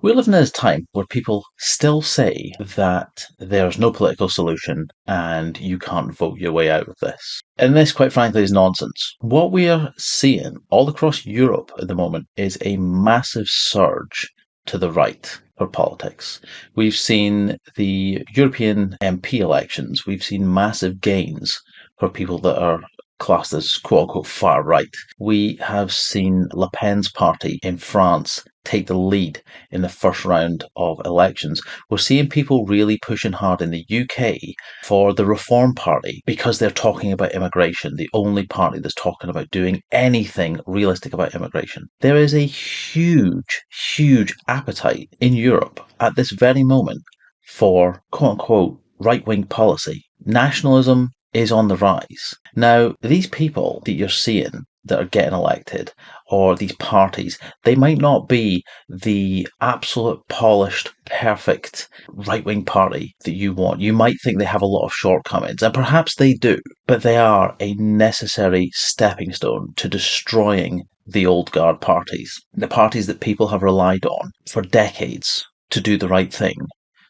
We live in a time where people still say that there's no political solution and you can't vote your way out of this. And this, quite frankly, is nonsense. What we are seeing all across Europe at the moment is a massive surge to the right for politics. We've seen the European MP elections, we've seen massive gains for people that are classed as quote-unquote far right. We have seen Le Pen's party in France take the lead in the first round of elections. We're seeing people really pushing hard in the UK for the Reform Party because they're talking about immigration, the only party that's talking about doing anything realistic about immigration. There is a huge appetite in Europe at this very moment for quote-unquote right-wing policy. Nationalism is on the rise. Now, these people that you're seeing that are getting elected, or these parties, they might not be the absolute polished, perfect right-wing party that you want. You might think they have a lot of shortcomings, and perhaps they do, but they are a necessary stepping stone to destroying the old guard parties, the parties that people have relied on for decades to do the right thing.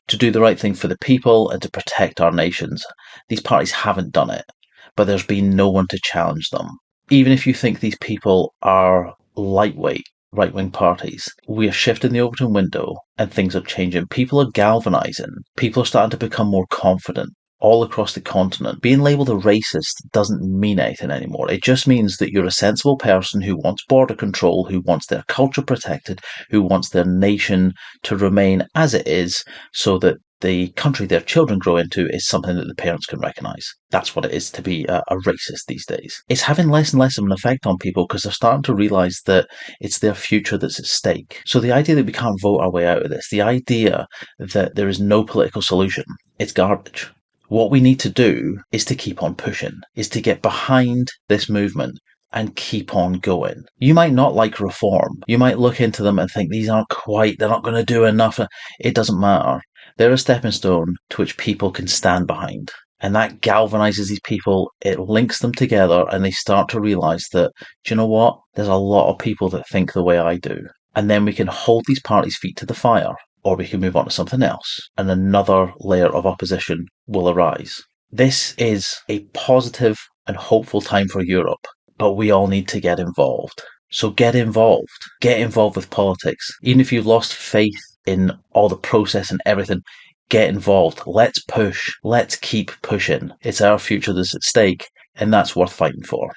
To do the right thing for the people and to protect our nations. These parties haven't done it, but there's been no one to challenge them. Even if you think these people are lightweight right-wing parties, we are shifting the Overton window and things are changing. People are galvanizing. People are starting to become more confident all across the continent. Being labelled a racist doesn't mean anything anymore. It just means that you're a sensible person who wants border control, who wants their culture protected, who wants their nation to remain as it is so that the country their children grow into is something that the parents can recognise. That's what it is to be a racist these days. It's having less and less of an effect on people because they're starting to realise that it's their future that's at stake. So the idea that we can't vote our way out of this, the idea that there is no political solution, it's garbage. What we need to do is to keep on pushing, is to get behind this movement and keep on going. You might not like reform. You might look into them and think they're not going to do enough. It doesn't matter. They're a stepping stone to which people can stand behind. And that galvanizes these people. It links them together and they start to realize that, do you know what? There's a lot of people that think the way I do. And then we can hold these parties' feet to the fire. Or we can move on to something else, and another layer of opposition will arise. This is a positive and hopeful time for Europe, but we all need to get involved. So get involved. Get involved with politics. Even if you've lost faith in all the process and everything, get involved. Let's push. Let's keep pushing. It's our future that's at stake, and that's worth fighting for.